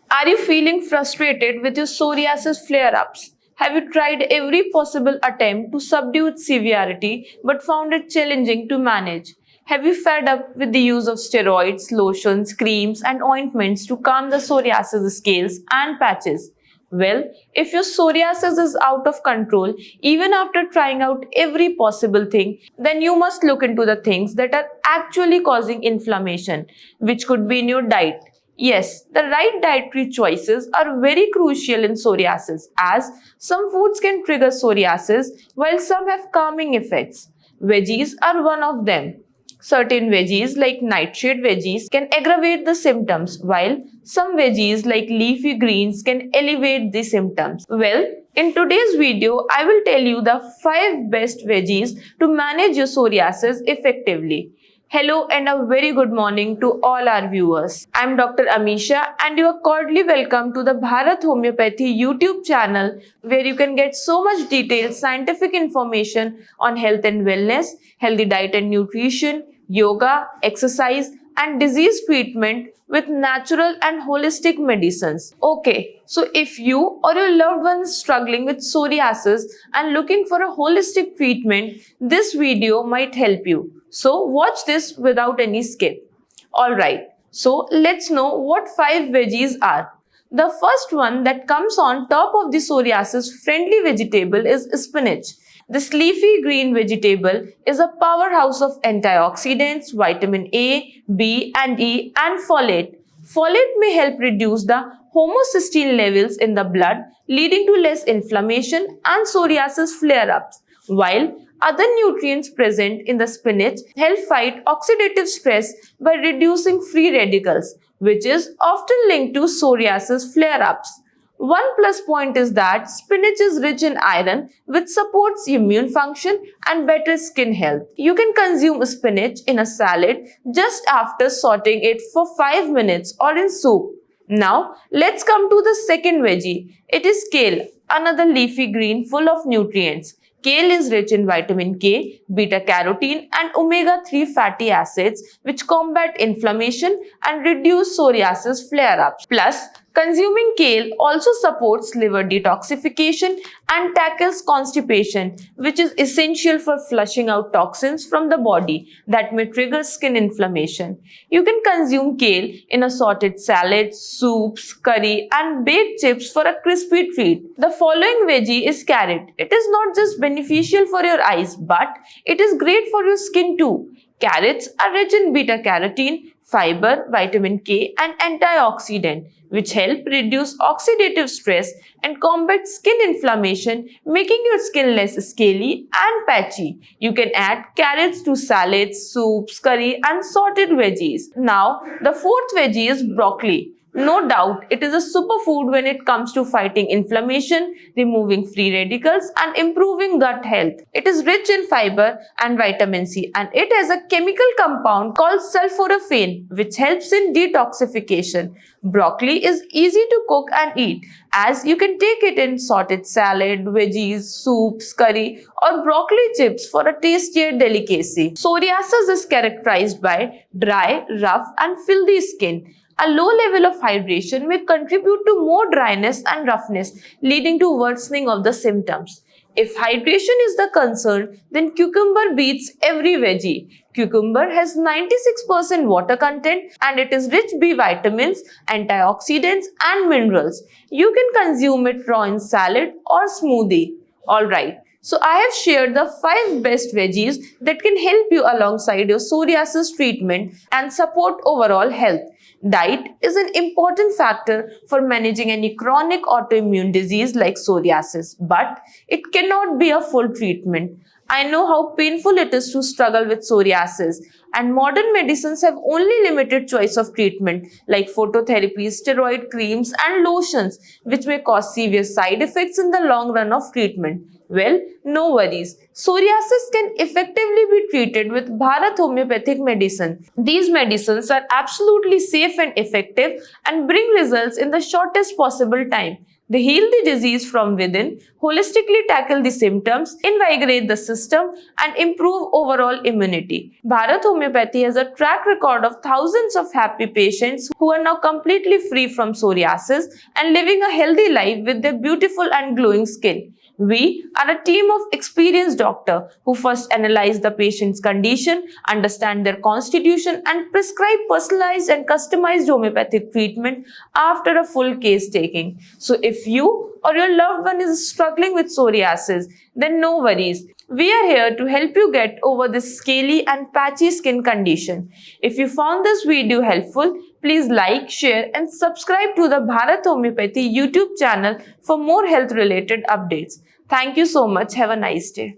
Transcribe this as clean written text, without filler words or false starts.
Are you feeling frustrated with your psoriasis flare-ups? Have you tried every possible attempt to subdue its severity but found it challenging to manage? Have you fed up with the use of steroids, lotions, creams, and ointments to calm the psoriasis scales and patches? Well, if your psoriasis is out of control, even after trying out every possible thing, then you must look into the things that are actually causing inflammation, which could be in your diet. Yes, the right dietary choices are very crucial in psoriasis, as some foods can trigger psoriasis while some have calming effects. Veggies are one of them. Certain veggies like nightshade veggies can aggravate the symptoms, while some veggies like leafy greens can elevate the symptoms. Well, in today's video, I will tell you the 5 best veggies to manage your psoriasis effectively. Hello and a very good morning to all our viewers. I am Dr. Amisha and you are cordially welcome to the Bharat Homeopathy YouTube channel, where you can get so much detailed scientific information on health and wellness, healthy diet and nutrition, yoga, exercise and disease treatment with natural and holistic medicines. Okay, so if you or your loved one is struggling with psoriasis and looking for a holistic treatment, this video might help you. So watch this without any skip. Alright, so let's know what 5 veggies are. The first one that comes on top of the psoriasis friendly vegetable is spinach. This leafy green vegetable is a powerhouse of antioxidants, vitamin A, B and E and folate. Folate may help reduce the homocysteine levels in the blood, leading to less inflammation and psoriasis flare-ups, while other nutrients present in the spinach help fight oxidative stress by reducing free radicals, which is often linked to psoriasis flare-ups. One plus point is that spinach is rich in iron, which supports immune function and better skin health. You can consume spinach in a salad just after sauteing it for 5 minutes or in soup. Now, let's come to the second veggie. It is kale, another leafy green full of nutrients. Kale is rich in vitamin K, beta-carotene and omega-3 fatty acids, which combat inflammation and reduce psoriasis flare-ups. Plus, consuming kale also supports liver detoxification and tackles constipation, which is essential for flushing out toxins from the body that may trigger skin inflammation. You can consume kale in assorted salads, soups, curry, and baked chips for a crispy treat. The following veggie is carrot. It is not just beneficial for your eyes, but it is great for your skin too. Carrots are rich in beta-carotene, fiber, vitamin K, and antioxidant, which help reduce oxidative stress and combat skin inflammation, making your skin less scaly and patchy. You can add carrots to salads, soups, curry, and sorted veggies. Now, the fourth veggie is broccoli. No doubt, it is a superfood when it comes to fighting inflammation, removing free radicals, and improving gut health. It is rich in fiber and vitamin C, and it has a chemical compound called sulforaphane, which helps in detoxification. Broccoli is easy to cook and eat, as you can take it in sorted salad, veggies, soups, curry, or broccoli chips for a tastier delicacy. Psoriasis is characterized by dry, rough, and filthy skin. A low level of hydration may contribute to more dryness and roughness, leading to worsening of the symptoms. If hydration is the concern, then cucumber beats every veggie. Cucumber has 96% water content and it is rich B vitamins, antioxidants and minerals. You can consume it raw in salad or smoothie. Alright. So I have shared the 5 best veggies that can help you alongside your psoriasis treatment and support overall health. Diet is an important factor for managing any chronic autoimmune disease like psoriasis, but it cannot be a full treatment. I know how painful it is to struggle with psoriasis, and modern medicines have only limited choice of treatment like phototherapy, steroid creams and lotions, which may cause severe side effects in the long run of treatment. Well, no worries. Psoriasis can effectively be treated with Bharat Homeopathic medicine. These medicines are absolutely safe and effective and bring results in the shortest possible time. They heal the disease from within, holistically tackle the symptoms, invigorate the system, and improve overall immunity. Bharat Homeopathy has a track record of thousands of happy patients who are now completely free from psoriasis and living a healthy life with their beautiful and glowing skin. We are a team of experienced doctors who first analyze the patient's condition, understand their constitution, and prescribe personalized and customized homeopathic treatment after a full case taking. So, if you or your loved one is struggling with psoriasis, then no worries. We are here to help you get over this scaly and patchy skin condition. If you found this video helpful, please like, share, and subscribe to the Bharat Homeopathy YouTube channel for more health related updates. Thank you so much. Have a nice day.